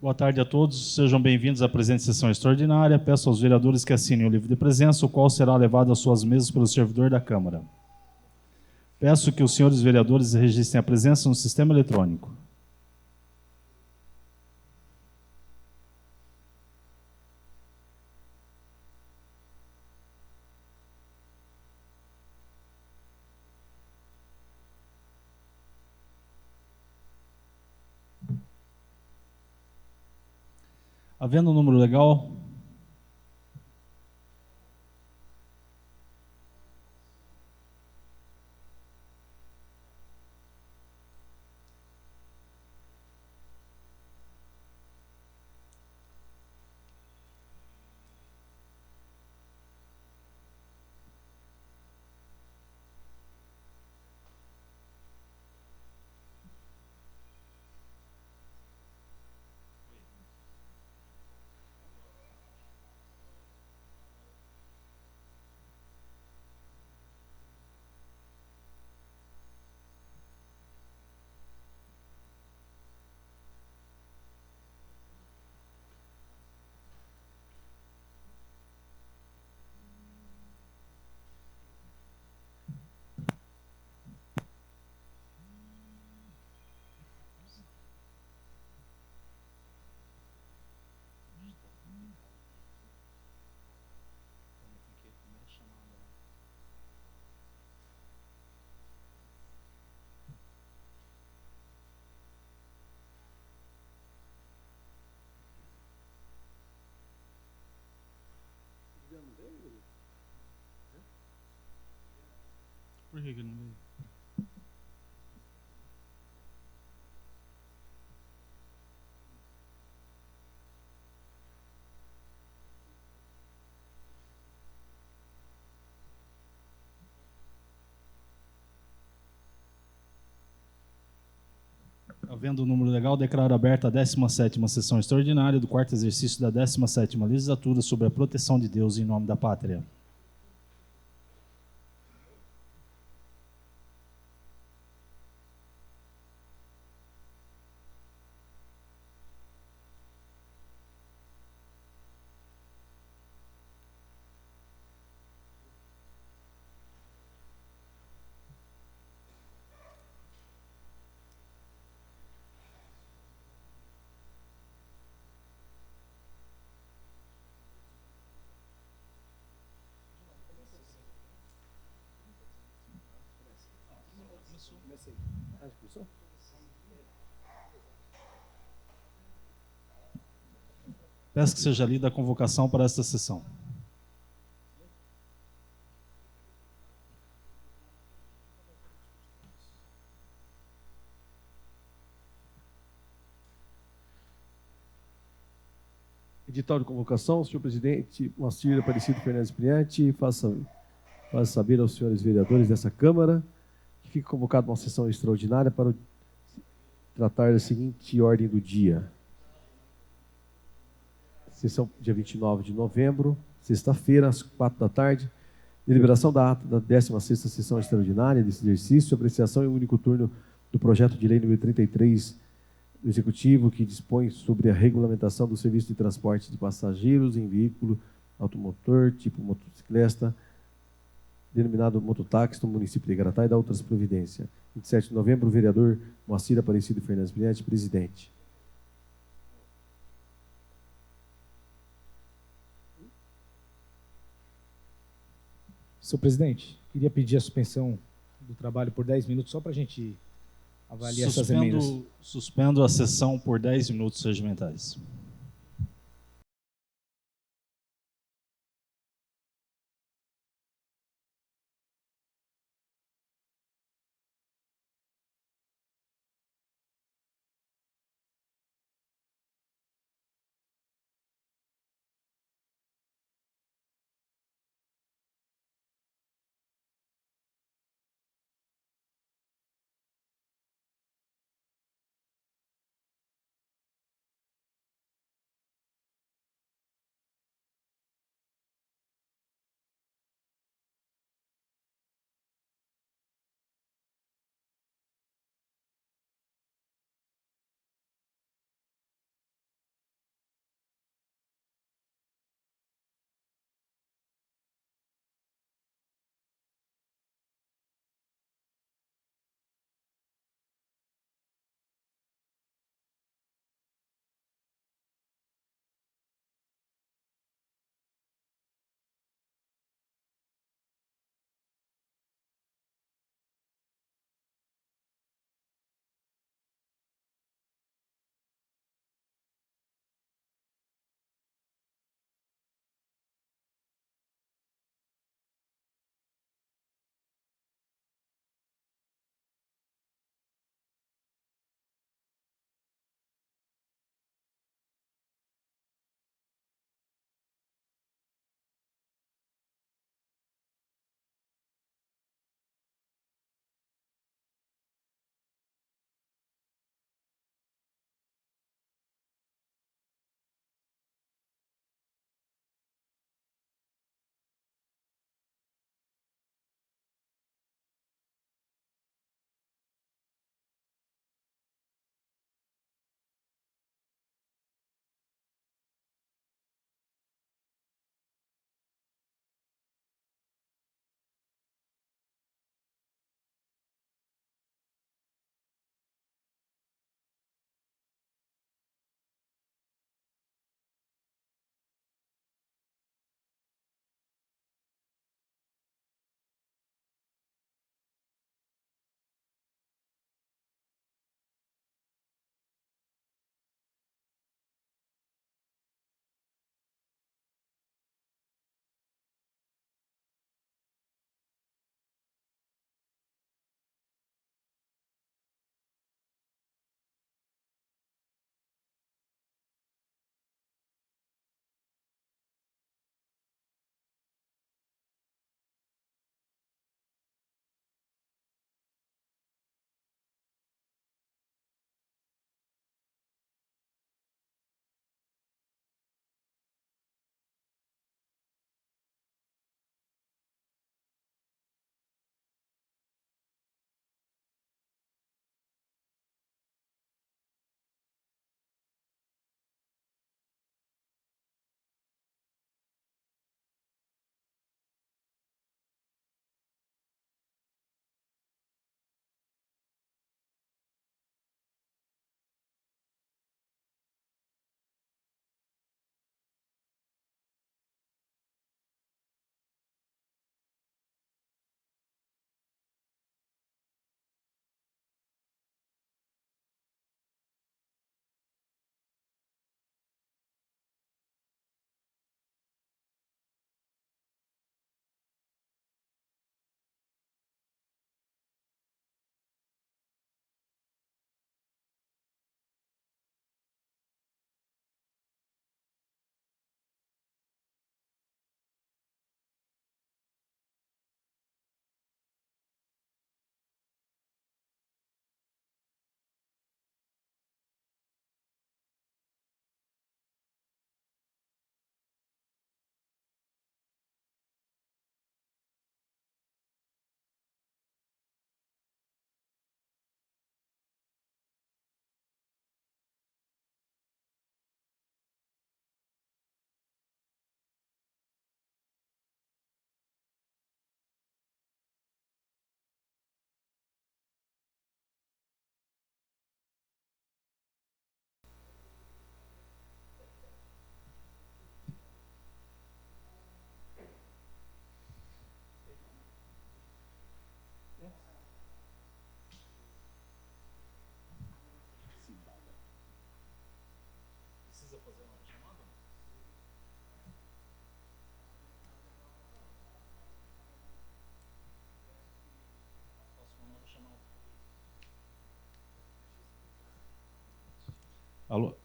Boa tarde a todos, sejam bem-vindos à presente sessão extraordinária. Peço aos vereadores que assinem o livro de presença, o qual será levado às suas mesas pelo servidor da Câmara. Peço que os senhores vereadores registrem a presença no sistema eletrônico. Havendo um número legal, por que não veio? Havendo um número legal, declaro aberta a 17ª sessão extraordinária do quarto exercício da 17ª legislatura sobre a proteção de Deus em nome da pátria. Peço que seja lida a convocação para esta sessão. Edital de convocação, senhor presidente Moacir Aparecido Fernandes Priante, faça saber aos senhores vereadores dessa Câmara que fica convocada uma sessão extraordinária para tratar da seguinte ordem do dia. Sessão dia 29 de novembro, sexta-feira, às 4 da tarde, deliberação da ata da 16ª sessão extraordinária desse exercício, apreciação em único turno do projeto de lei número 33 do Executivo, que dispõe sobre a regulamentação do serviço de transporte de passageiros em veículo automotor, tipo motocicleta, denominado mototáxi, no município de Igaratá e da outras providências. 27 de novembro, o vereador Moacir Aparecido Fernandes Priante, presidente. Senhor presidente, queria pedir a suspensão do trabalho por 10 minutos, só para a gente avaliar essas emendas. Suspendo a sessão por 10 minutos regimentais.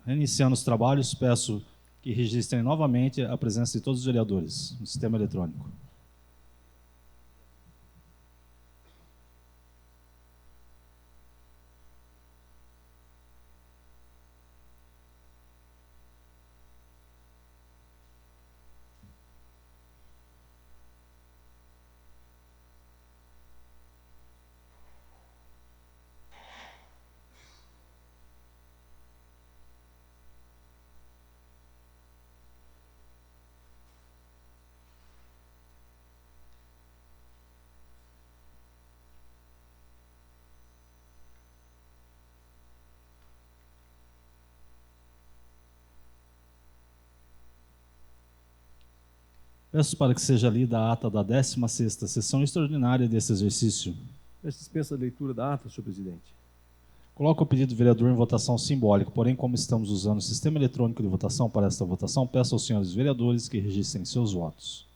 Reiniciando os trabalhos, peço que registrem novamente a presença de todos os vereadores no sistema eletrônico. Peço para que seja lida a ata da 16ª sessão extraordinária desse exercício. Peço dispensa da leitura da ata, senhor presidente. Coloco o pedido do vereador em votação simbólica, porém, como estamos usando o sistema eletrônico de votação para esta votação, peço aos senhores vereadores que registrem seus votos.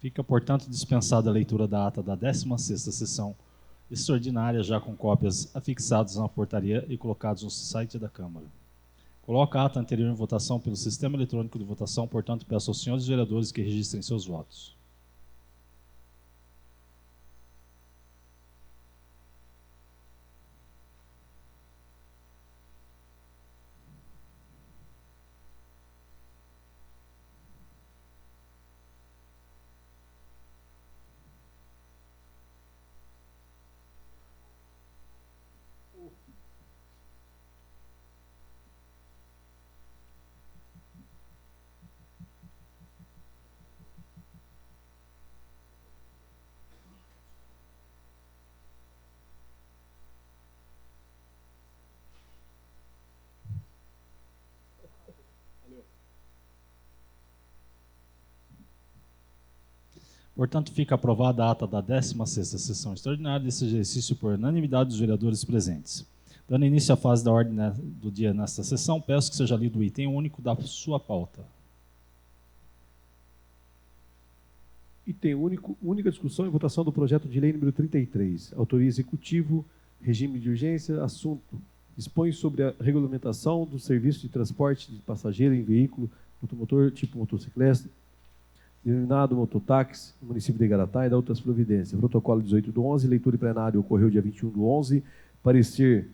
Fica, portanto, dispensada a leitura da ata da 16ª sessão extraordinária, já com cópias afixadas na portaria e colocados no site da Câmara. Coloco a ata anterior em votação pelo sistema eletrônico de votação, portanto, peço aos senhores vereadores que registrem seus votos. Portanto, fica aprovada a ata da 16ª sessão extraordinária desse exercício por unanimidade dos vereadores presentes. Dando início à fase da ordem do dia nesta sessão, peço que seja lido o item único da sua pauta. Item único, única discussão e votação do projeto de lei número 33. Autoria executivo, regime de urgência, assunto. Dispõe sobre a regulamentação do serviço de transporte de passageiro em veículo automotor tipo motocicleta, denominado mototáxi, no município de Igaratá e da outras providências. Protocolo 18/11, leitura em plenário ocorreu dia 21/11, parecer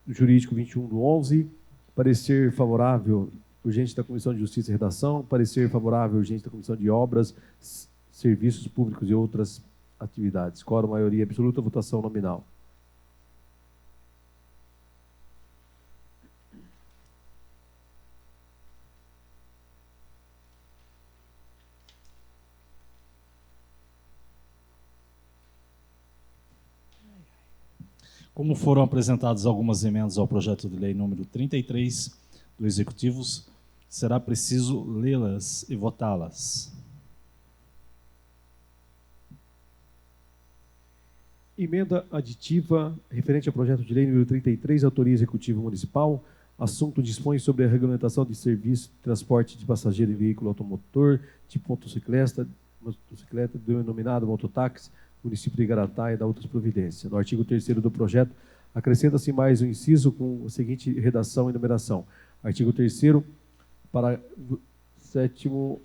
jurídico 21/11, parecer favorável urgente da Comissão de Justiça e Redação, parecer favorável urgente da Comissão de Obras, Serviços Públicos e outras atividades. Quórum maioria absoluta, votação nominal. Como foram apresentadas algumas emendas ao projeto de lei número 33 do Executivo, será preciso lê-las e votá-las. Emenda aditiva referente ao projeto de lei número 33, autoria executiva municipal. Assunto dispõe sobre a regulamentação de serviço de transporte de passageiro em veículo automotor, tipo motocicleta denominado mototáxi, município de Igaratá e da outras providências. No artigo 3º do projeto, acrescenta-se mais um inciso com a seguinte redação e numeração. Artigo 3º, para 7º,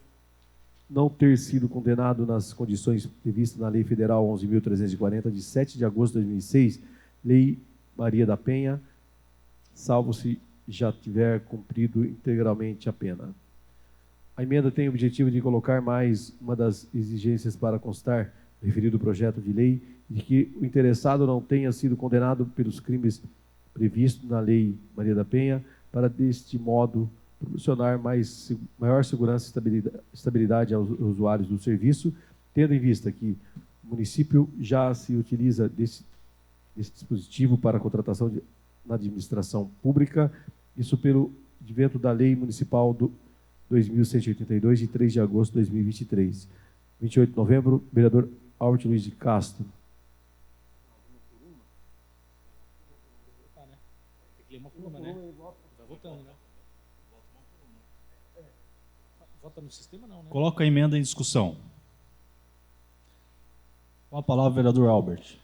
não ter sido condenado nas condições previstas na Lei Federal 11.340, de 7 de agosto de 2006, Lei Maria da Penha, salvo se já tiver cumprido integralmente a pena. A emenda tem o objetivo de colocar mais uma das exigências para constar referido projeto de lei, de que o interessado não tenha sido condenado pelos crimes previstos na Lei Maria da Penha, para deste modo proporcionar maior segurança e estabilidade aos usuários do serviço, tendo em vista que o município já se utiliza desse dispositivo para a contratação na administração pública, isso pelo advento da Lei Municipal do 2182, de 3 de agosto de 2023. 28 de novembro, vereador Albert Luiz de Castro. que ler uma por uma, né? Vai votando, né? Vota no sistema, não, né? Coloca a emenda em discussão. Com a palavra, vereador Albert.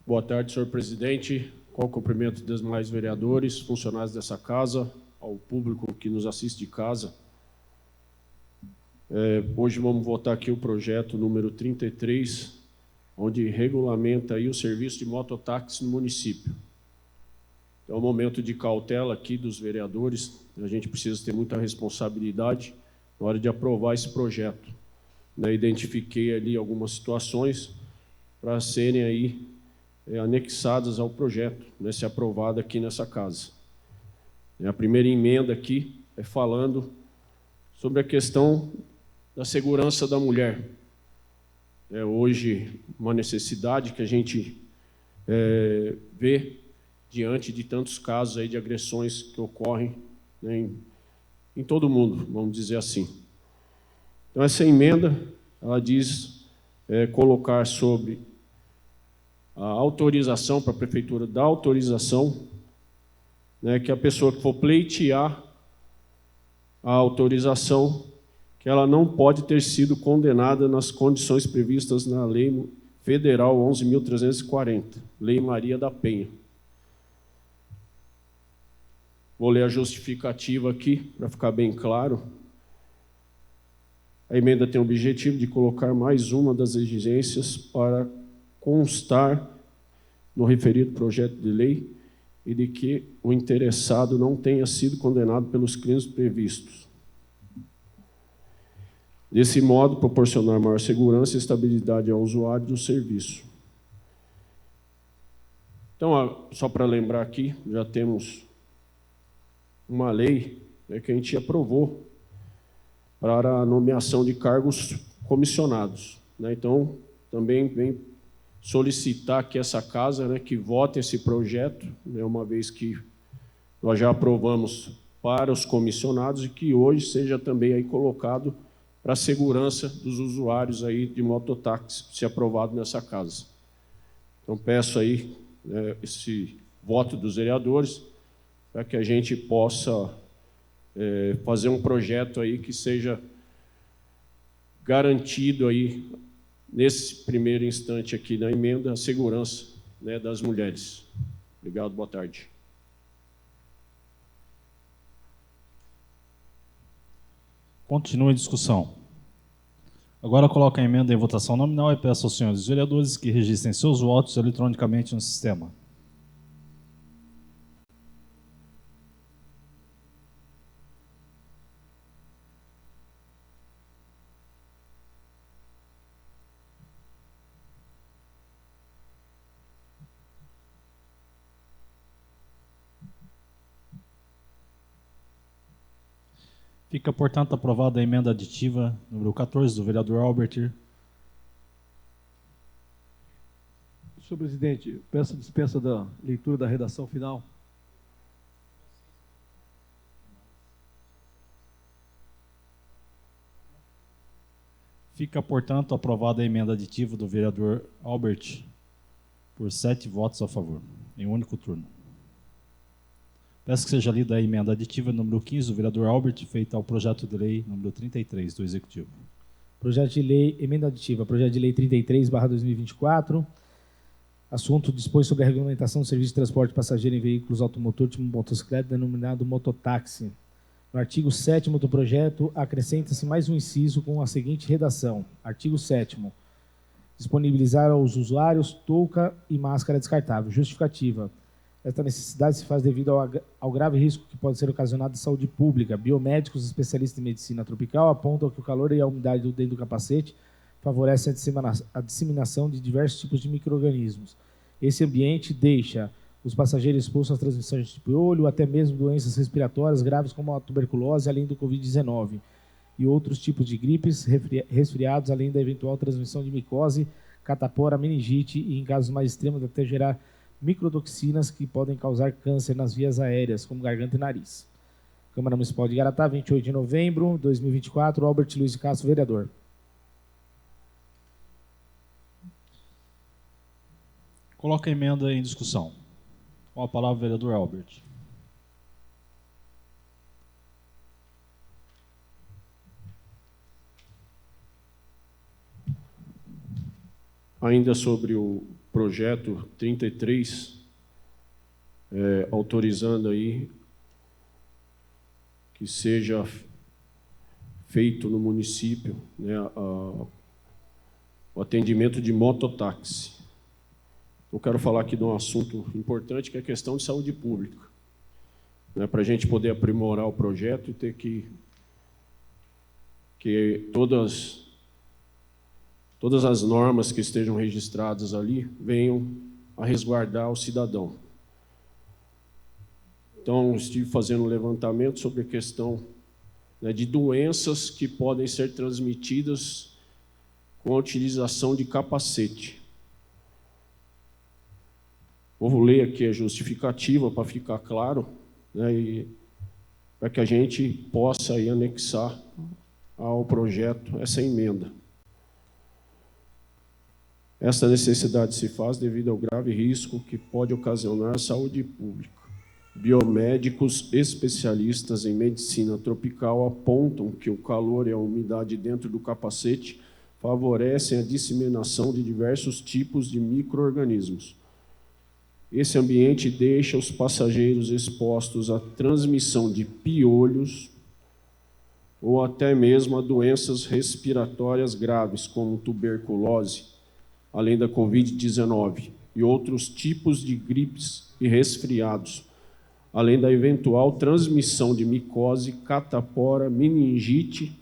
Boa tarde, senhor presidente. Com o cumprimento dos demais vereadores, funcionários dessa casa, ao público que nos assiste de casa. Hoje vamos votar aqui o projeto número 33, onde regulamenta aí o serviço de mototáxi no município. É um momento de cautela aqui dos vereadores, a gente precisa ter muita responsabilidade na hora de aprovar esse projeto. Identifiquei ali algumas situações para serem aí anexadas ao projeto, se aprovada aqui nessa casa. A primeira emenda aqui é falando sobre a questão da segurança da mulher. É hoje uma necessidade que a gente vê diante de tantos casos aí de agressões que ocorrem, né, em todo o mundo, vamos dizer assim. Então, essa emenda, ela diz colocar sobre a autorização, para a prefeitura dar autorização, né, que a pessoa que for pleitear a autorização, que ela não pode ter sido condenada nas condições previstas na Lei Federal 11.340, Lei Maria da Penha. Vou ler a justificativa aqui, para ficar bem claro. A emenda tem o objetivo de colocar mais uma das exigências para constar no referido projeto de lei e de que o interessado não tenha sido condenado pelos crimes previstos. Desse modo, proporcionar maior segurança e estabilidade ao usuário do serviço. Então, só para lembrar aqui, já temos uma lei, né, que a gente aprovou para a nomeação de cargos comissionados, né? Então, também vem solicitar que essa casa, né, que vote esse projeto, né, uma vez que nós já aprovamos para os comissionados e que hoje seja também aí colocado para a segurança dos usuários aí de mototáxi, se aprovado nessa casa. Então, peço aí esse voto dos vereadores para que a gente possa fazer um projeto aí que seja garantido aí, nesse primeiro instante aqui na emenda, a segurança, né, das mulheres. Obrigado, boa tarde. Continua a discussão. Agora coloca a emenda em votação nominal e peço aos senhores vereadores que registrem seus votos eletronicamente no sistema. Fica, portanto, aprovada a emenda aditiva número 14 do vereador Albert. Senhor presidente, peço dispensa da leitura da redação final. Fica, portanto, aprovada a emenda aditiva do vereador Albert por 7 votos a favor, em um único turno. Peço que seja lida a emenda aditiva número 15 do vereador Albert, feita ao projeto de lei número 33 do Executivo. Projeto de lei, emenda aditiva, projeto de lei 33/2024. Assunto dispõe sobre a regulamentação do serviço de transporte passageiro em veículos automotor tipo motocicleta, denominado mototáxi. No artigo 7º do projeto, acrescenta-se mais um inciso com a seguinte redação. Artigo 7º. Disponibilizar aos usuários touca e máscara descartável. Justificativa. Esta necessidade se faz devido ao grave risco que pode ser ocasionado à saúde pública. Biomédicos especialistas em medicina tropical apontam que o calor e a umidade dentro do capacete favorecem a disseminação de diversos tipos de micro-organismos. Esse ambiente deixa os passageiros expostos às transmissões de tipo olho, até mesmo doenças respiratórias graves como a tuberculose, além do Covid-19, e outros tipos de gripes, resfriados, além da eventual transmissão de micose, catapora, meningite e, em casos mais extremos, até gerar microtoxinas que podem causar câncer nas vias aéreas, como garganta e nariz. Câmara Municipal de Igaratá, 28 de novembro de 2024, Albert Luiz de Castro, vereador. Coloca a emenda em discussão. Com a palavra, o vereador Albert. Ainda sobre o projeto 33, autorizando aí que seja feito no município, né, o atendimento de mototáxi. Eu quero falar aqui de um assunto importante, que é a questão de saúde pública, né, para a gente poder aprimorar o projeto e ter que todas as normas que estejam registradas ali venham a resguardar o cidadão. Então, estive fazendo um levantamento sobre a questão, né, de doenças que podem ser transmitidas com a utilização de capacete. Vou ler aqui a justificativa para ficar claro, né, e para que a gente possa aí anexar ao projeto essa emenda. Essa necessidade se faz devido ao grave risco que pode ocasionar à saúde pública. Biomédicos especialistas em medicina tropical apontam que o calor e a umidade dentro do capacete favorecem a disseminação de diversos tipos de micro-organismos. Esse ambiente deixa os passageiros expostos à transmissão de piolhos ou até mesmo a doenças respiratórias graves, como tuberculose, além da Covid-19 e outros tipos de gripes e resfriados, além da eventual transmissão de micose, catapora, meningite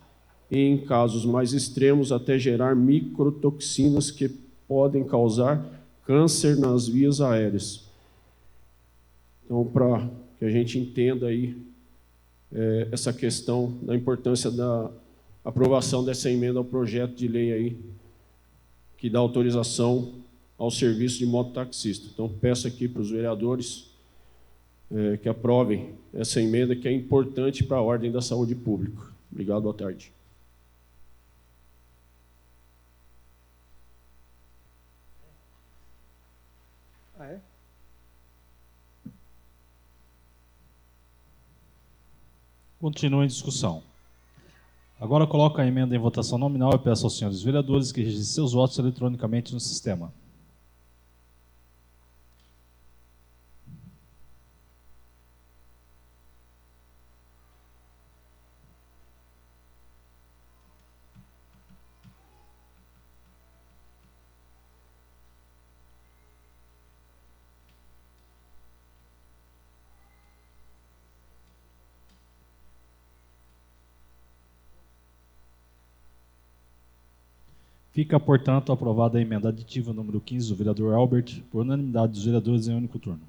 e, em casos mais extremos, até gerar microtoxinas que podem causar câncer nas vias aéreas. Então, para que a gente entenda aí essa questão da importância da aprovação dessa emenda ao projeto de lei aí, que dá autorização ao serviço de mototaxista. Então, peço aqui para os vereadores que aprovem essa emenda, que é importante para a ordem da saúde pública. Obrigado, boa tarde. Continua em discussão. Agora coloco a emenda em votação nominal e peço aos senhores vereadores que registrem seus votos eletronicamente no sistema. Fica, portanto, aprovada a emenda aditiva número 15 do vereador Albert, por unanimidade dos vereadores em único turno.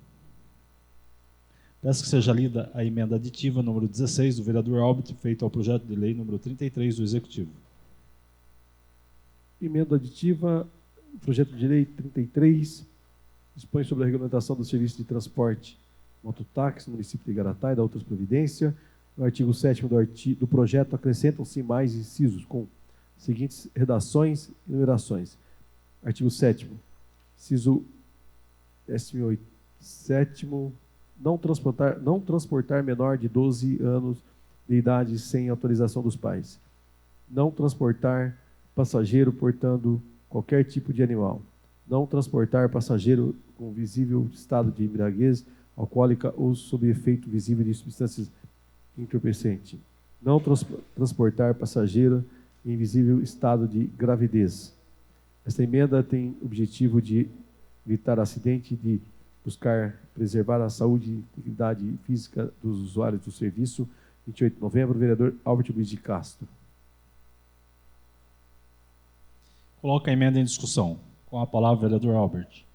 Peço que seja lida a emenda aditiva número 16 do vereador Albert, feita ao projeto de lei número 33 do Executivo. Emenda aditiva, projeto de lei 33, dispõe sobre a regulamentação do serviço de transporte mototáxi no município de Igaratá e da outras providências. No artigo 7º do projeto acrescentam-se mais incisos com seguintes redações e numerações. Artigo 7º. Inciso 7º. Não transportar menor de 12 anos de idade sem autorização dos pais. Não transportar passageiro portando qualquer tipo de animal. Não transportar passageiro com visível estado de embriaguez alcoólica ou sob efeito visível de substâncias entorpecentes. Não transportar passageiro em visível estado de gravidez. Esta emenda tem o objetivo de evitar acidente, de buscar preservar a saúde e integridade física dos usuários do serviço. 28 de novembro, vereador Albert Luiz de Castro. Coloca a emenda em discussão. Com a palavra, o vereador Albert.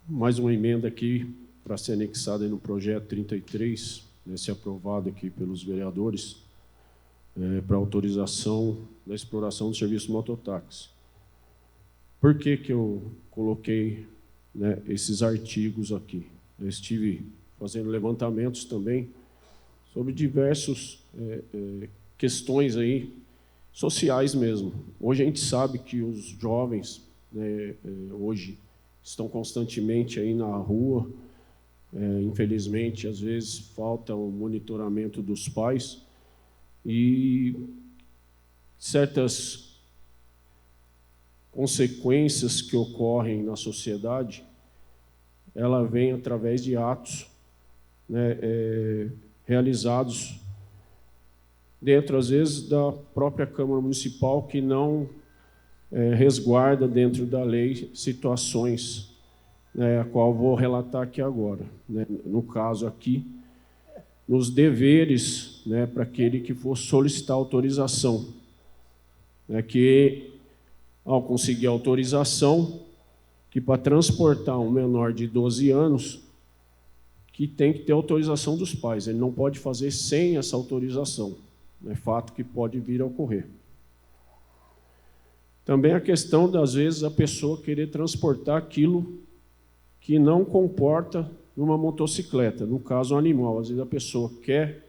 Mais uma emenda aqui para ser anexada aí no projeto 33, né, ser aprovado aqui pelos vereadores, para autorização da exploração do serviço mototáxi. Por que que eu coloquei, né, esses artigos aqui? Eu estive fazendo levantamentos também sobre diversos questões aí sociais mesmo. Hoje a gente sabe que os jovens, né, hoje estão constantemente aí na rua. Infelizmente, às vezes falta o monitoramento dos pais e certas consequências que ocorrem na sociedade, ela vem através de atos, né, realizados dentro, às vezes, da própria Câmara Municipal, que não resguarda dentro da lei situações, né, a qual vou relatar aqui agora. Né? No caso aqui, nos deveres, né, para aquele que for solicitar autorização, né, que, ao conseguir autorização, que para transportar um menor de 12 anos, que tem que ter autorização dos pais, ele não pode fazer sem essa autorização, é fato que pode vir a ocorrer. Também a questão, das vezes, a pessoa querer transportar aquilo que não comporta numa motocicleta, no caso, um animal. Às vezes a pessoa quer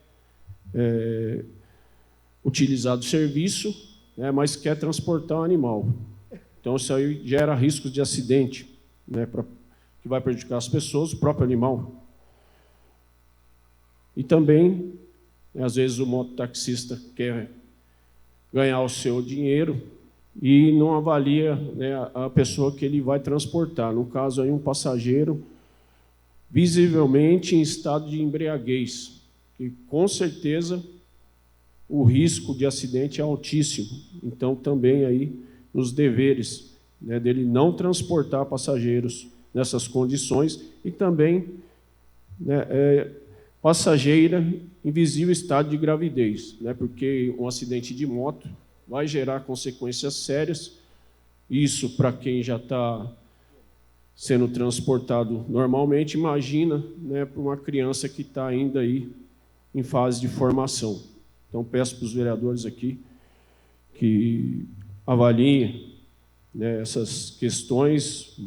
utilizar do serviço, né, mas quer transportar um animal. Então, isso aí gera risco de acidente, né, que vai prejudicar as pessoas, o próprio animal. E também, às vezes, o mototaxista quer ganhar o seu dinheiro e não avalia, né, a pessoa que ele vai transportar. No caso, aí, um passageiro visivelmente em estado de embriaguez, e com certeza o risco de acidente é altíssimo. Então, também aí nos deveres, né, dele não transportar passageiros nessas condições e também, né, passageira em visível estado de gravidez, né, porque um acidente de moto vai gerar consequências sérias. Isso, para quem já está sendo transportado normalmente, imagina, né, para uma criança que está ainda aí em fase de formação. Então, peço para os vereadores aqui que avaliem, né, essas questões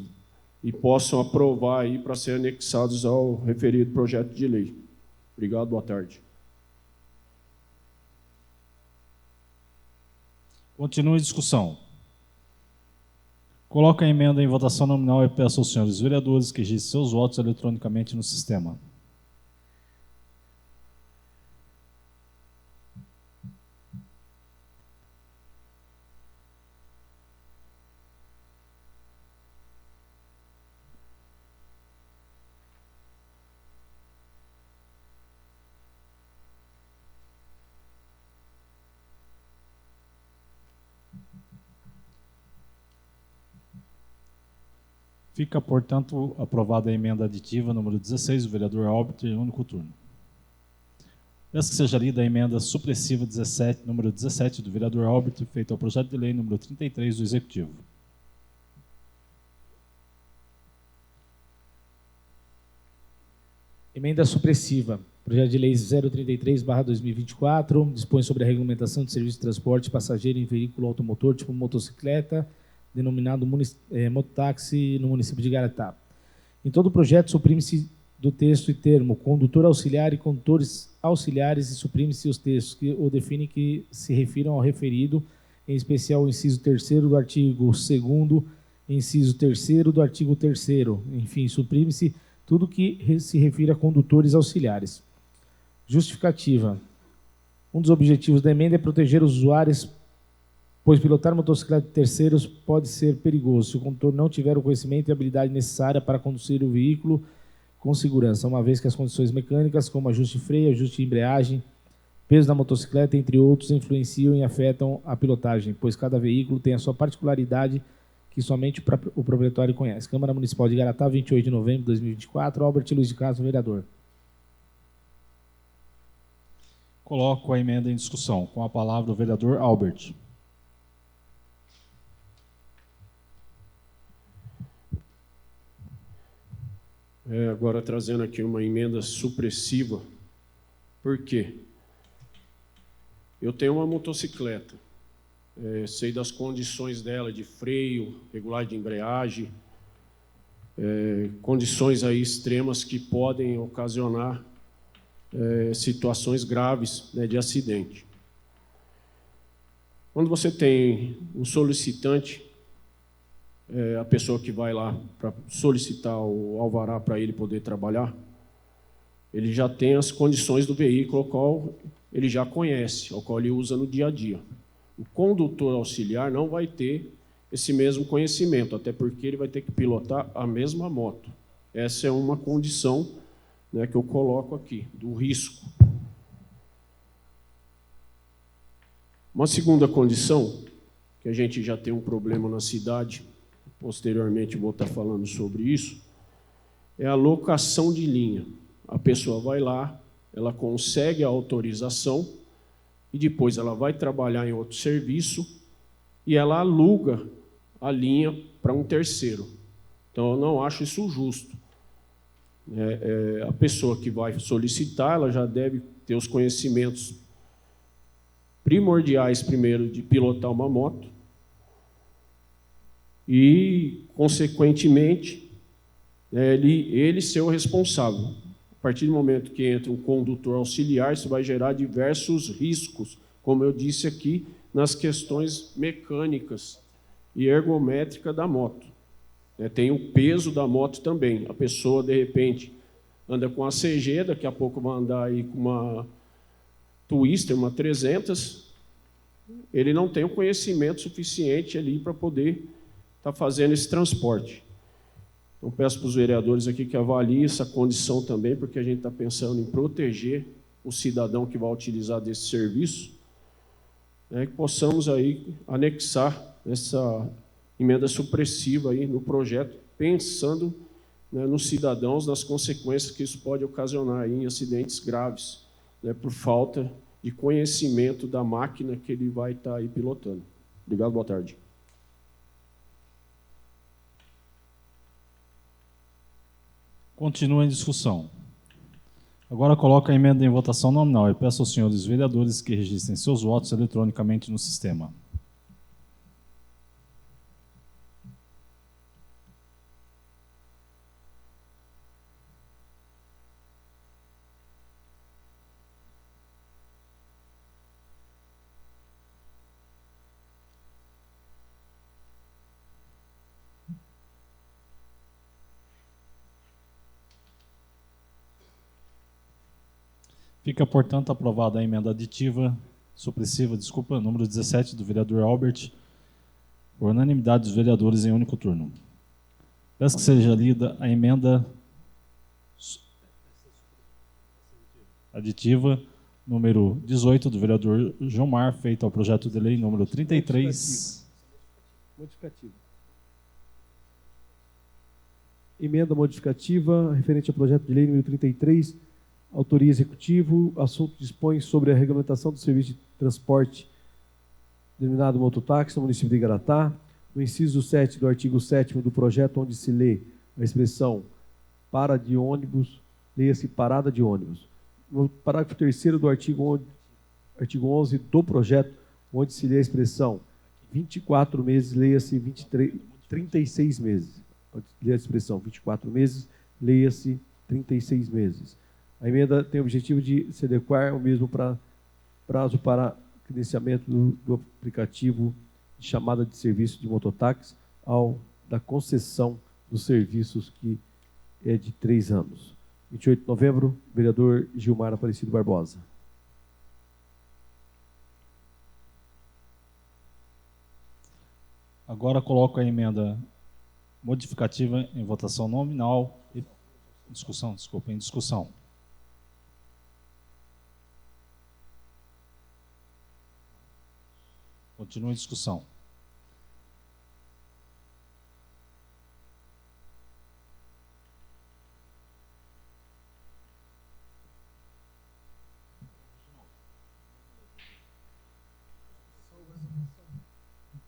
e possam aprovar aí para serem anexados ao referido projeto de lei. Obrigado, boa tarde. Continue a discussão. Coloco a emenda em votação nominal e peço aos senhores vereadores que registrem seus votos eletronicamente no sistema. Fica, portanto, aprovada a emenda aditiva número 16, do vereador Albert, em único turno. Peço que seja lida a emenda supressiva 17, número 17, do vereador Albert, feita ao projeto de lei número 33 do Executivo. Emenda supressiva. Projeto de lei 033/2024 dispõe sobre a regulamentação de serviço de transporte passageiro em veículo automotor tipo motocicleta, denominado mototáxi no município de Igaratá. Em todo o projeto, suprime-se do texto e termo condutor auxiliar e condutores auxiliares e suprime-se os textos que o definem que se refiram ao referido, em especial o inciso 3º do artigo 2º, inciso 3º do artigo 3º. Enfim, suprime-se tudo que se refira a condutores auxiliares. Justificativa. Um dos objetivos da emenda é proteger os usuários, pois pilotar motocicleta de terceiros pode ser perigoso se o condutor não tiver o conhecimento e habilidade necessária para conduzir o veículo com segurança, uma vez que as condições mecânicas, como ajuste de freio, ajuste de embreagem, peso da motocicleta, entre outros, influenciam e afetam a pilotagem, pois cada veículo tem a sua particularidade que somente o proprietário conhece. Câmara Municipal de Igaratá, 28 de novembro de 2024. Albert Luiz de Castro, vereador. Coloco a emenda em discussão. Com a palavra o vereador Albert. Agora trazendo aqui uma emenda supressiva. Por quê? Eu tenho uma motocicleta, sei das condições dela de freio, regulagem de embreagem, condições aí extremas que podem ocasionar situações graves, né, de acidente. Quando você tem o solicitante, a pessoa que vai lá para solicitar o alvará para ele poder trabalhar, ele já tem as condições do veículo, ao qual ele já conhece, ao qual ele usa no dia a dia. O condutor auxiliar não vai ter esse mesmo conhecimento, até porque ele vai ter que pilotar a mesma moto. Essa é uma condição, né, que eu coloco aqui, do risco. Uma segunda condição, que a gente já tem um problema na cidade, posteriormente vou estar falando sobre isso, é a locação de linha. A pessoa vai lá, ela consegue a autorização e depois ela vai trabalhar em outro serviço e ela aluga a linha para um terceiro. Então, eu não acho isso justo. A pessoa que vai solicitar, ela já deve ter os conhecimentos primordiais, primeiro, de pilotar uma moto e, consequentemente, ele ser o responsável. A partir do momento que entra um condutor auxiliar, isso vai gerar diversos riscos, como eu disse aqui, nas questões mecânicas e ergométricas da moto. Tem o peso da moto também. A pessoa, de repente, anda com a CG, daqui a pouco vai andar aí com uma Twister, uma 300, ele não tem o conhecimento suficiente ali para poder estar fazendo esse transporte. Então, peço para os vereadores aqui que avaliem essa condição também, porque a gente está pensando em proteger o cidadão que vai utilizar desse serviço, que possamos aí anexar essa emenda supressiva aí no projeto, pensando, né, nos cidadãos, nas consequências que isso pode ocasionar aí em acidentes graves, né, por falta de conhecimento da máquina que ele vai estar aí pilotando. Obrigado, boa tarde. Continua em discussão. Agora coloco a emenda em votação nominal e peço aos senhores vereadores que registrem seus votos eletronicamente no sistema. Fica, portanto, aprovada a emenda aditiva, supressiva, número 17, do vereador Albert, por unanimidade dos vereadores em único turno. Peço que seja lida a emenda aditiva, número 18, do vereador Gilmar, feita ao projeto de lei número 33. Modificativa. Emenda modificativa referente ao projeto de lei número 33, autoria executivo, assunto dispõe sobre a regulamentação do serviço de transporte denominado mototáxi no município de Igaratá. No inciso 7 do artigo 7º do projeto, onde se lê a expressão para de ônibus, leia-se parada de ônibus. No parágrafo 3º do artigo 11 do projeto, onde se lê a expressão 24 meses, leia-se 36 meses. Lê a expressão 24 meses, leia-se 36 meses. A emenda tem o objetivo de se adequar ao mesmo prazo para credenciamento do aplicativo de chamada de serviço de mototáxi ao da concessão dos serviços, que é de 3 anos. 28 de novembro, vereador Gilmar Aparecido Barbosa. Agora coloco a emenda modificativa em votação nominal e discussão, em discussão. Continua em discussão.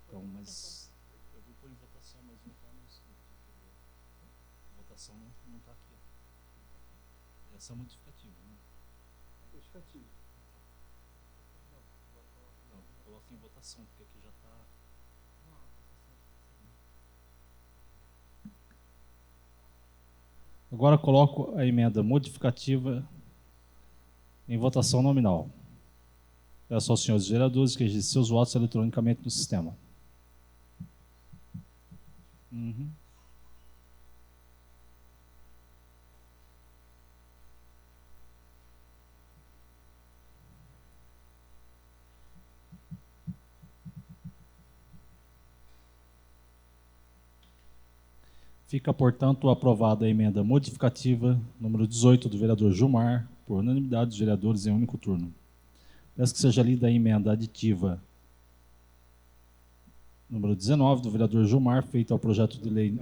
Então, mas eu vou pôr em votação, mas não está no script. A votação não está aqui. Essa é modificativa, né? Modificativa. Não, coloca em votação, porque aqui já está. Agora coloco a emenda modificativa em votação nominal. Peço aos senhores vereadores que registrem seus votos eletronicamente no sistema. Fica, portanto, aprovada a emenda modificativa número 18 do vereador Gilmar, por unanimidade dos vereadores em único turno. Peço que seja lida a emenda aditiva número 19 do vereador Gilmar, feita ao projeto de lei...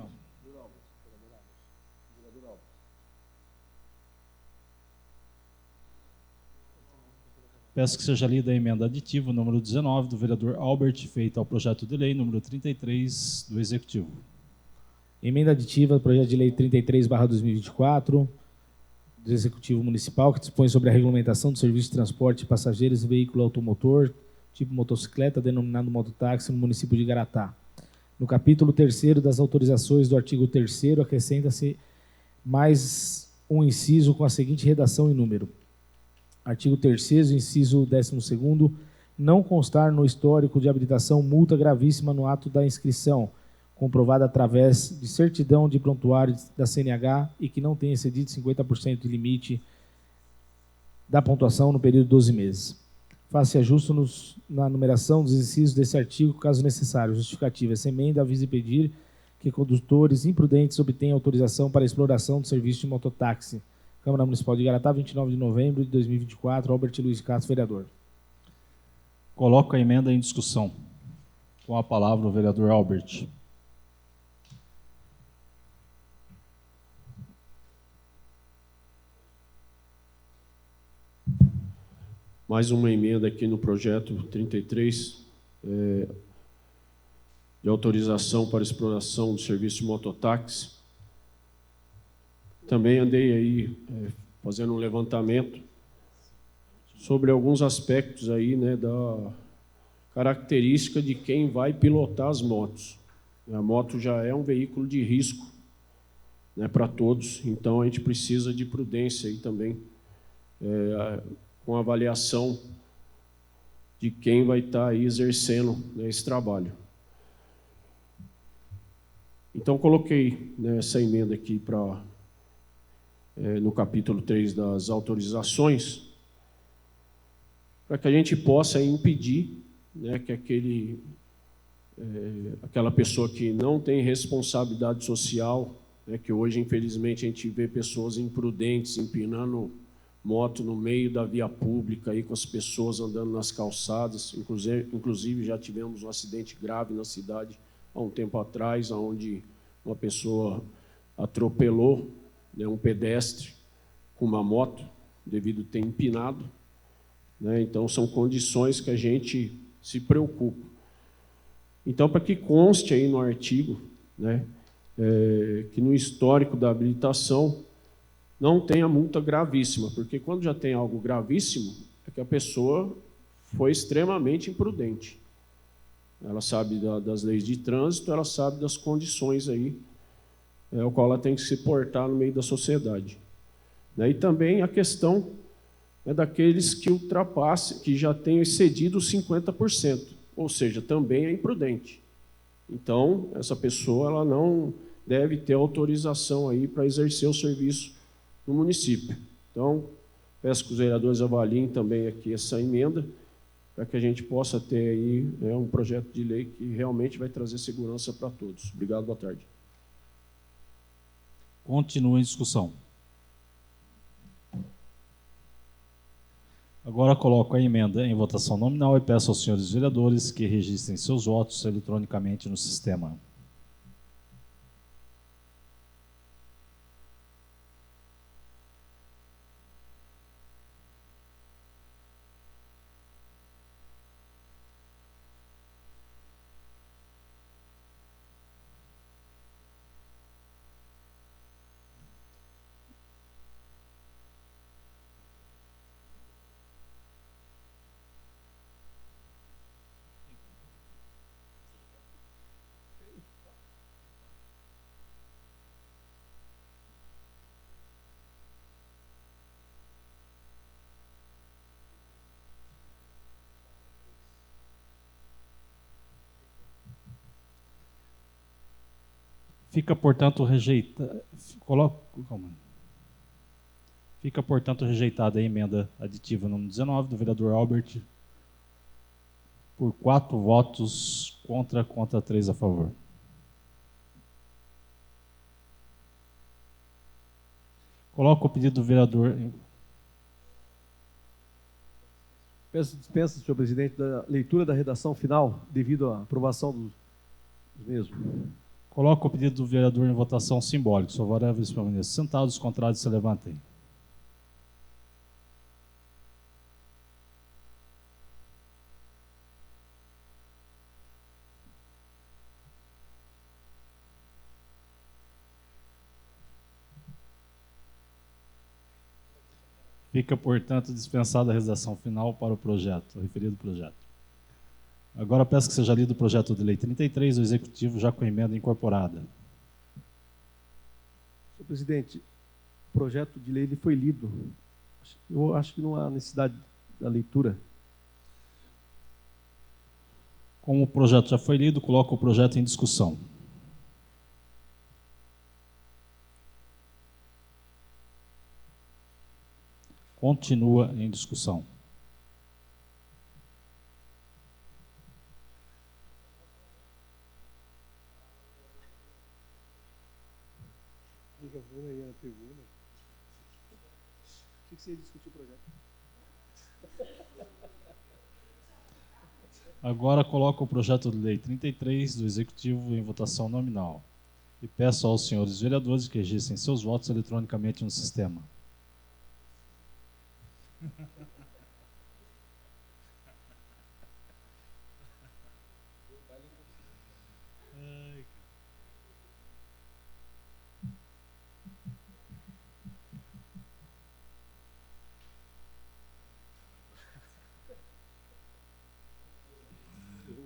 Peço que seja lida a emenda aditiva número 19 do vereador Albert, feita ao projeto de lei número 33 do Executivo. Emenda aditiva, projeto de lei 33/2024, do Executivo Municipal, que dispõe sobre a regulamentação do serviço de transporte de passageiros e veículo automotor, tipo motocicleta, denominado mototáxi, no município de Igaratá. No capítulo 3º das autorizações do artigo 3º, acrescenta-se mais um inciso com a seguinte redação e número. Artigo 3º, inciso 12º, não constar no histórico de habilitação multa gravíssima no ato da inscrição, comprovada através de certidão de prontuário da CNH e que não tenha excedido 50% de limite da pontuação no período de 12 meses. Faça-se ajuste na numeração dos incisos desse artigo, caso necessário. Justificativa. Essa emenda avisa pedir que condutores imprudentes obtenham autorização para a exploração do serviço de mototáxi. Câmara Municipal de Igaratá, 29 de novembro de 2024. Albert Luiz de Castro, vereador. Coloco a emenda em discussão. Com a palavra o vereador Albert. Mais uma emenda aqui no projeto 33, de autorização para exploração do serviço de mototáxi. Também andei aí fazendo um levantamento sobre alguns aspectos aí, né, da característica de quem vai pilotar as motos. A moto já é um veículo de risco, né, para todos, então a gente precisa de prudência aí também, com a avaliação de quem vai estar aí exercendo, né, esse trabalho. Então, coloquei, né, essa emenda aqui no capítulo 3 das autorizações, para que a gente possa impedir, né, que aquela pessoa que não tem responsabilidade social, né, que hoje, infelizmente, a gente vê pessoas imprudentes empinando moto no meio da via pública, aí, com as pessoas andando nas calçadas. Inclusive, já tivemos um acidente grave na cidade há um tempo atrás, onde uma pessoa atropelou, né, um pedestre com uma moto, devido a ter empinado, né? Então, são condições que a gente se preocupa. Então, para que conste aí no artigo, né, que no histórico da habilitação não tenha multa gravíssima, porque quando já tem algo gravíssimo, é que a pessoa foi extremamente imprudente. Ela sabe das leis de trânsito, ela sabe das condições aí, ao qual ela tem que se portar no meio da sociedade. E também a questão daqueles que ultrapassem, que já tenham excedido os 50%, ou seja, também é imprudente. Então, essa pessoa ela não deve ter autorização aí para exercer o serviço no município. Então, peço que os vereadores avaliem também aqui essa emenda, para que a gente possa ter aí, né, um projeto de lei que realmente vai trazer segurança para todos. Obrigado, boa tarde. Continua em discussão. Agora coloco a emenda em votação nominal e peço aos senhores vereadores que registrem seus votos eletronicamente no sistema. Fica, portanto, Fica, portanto, rejeitada a emenda aditiva número 19 do vereador Albert por 4 votos contra 3 a favor. Coloco o pedido do vereador. Peço dispensa, senhor presidente, da leitura da redação final, devido à aprovação dos mesmos. Coloco o pedido do vereador em votação simbólica. Os favoráveis permaneçam sentados, os contrários se levantem. Fica, portanto, dispensada a redação final para o referido projeto. Agora peço que seja lido o projeto de lei 33 do Executivo, já com emenda incorporada. Senhor presidente, o projeto de lei ele foi lido. Eu acho que não há necessidade da leitura. Como o projeto já foi lido, coloco o projeto em discussão. Continua em discussão. O que você discutiu o projeto? Agora coloco o projeto de lei 33 do Executivo em votação nominal. E peço aos senhores vereadores que registrem seus votos eletronicamente no sistema.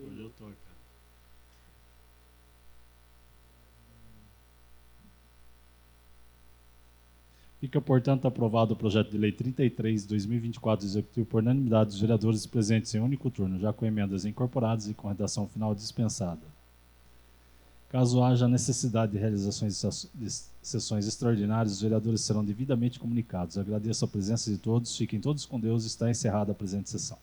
Hoje eu tô, cara. Fica, portanto, aprovado o projeto de lei 33 de 2024 do Executivo por unanimidade dos vereadores presentes em único turno, já com emendas incorporadas e com redação final dispensada. Caso haja necessidade de realizações de sessões extraordinárias, os vereadores serão devidamente comunicados. Agradeço a presença de todos, fiquem todos com Deus, está encerrada a presente sessão.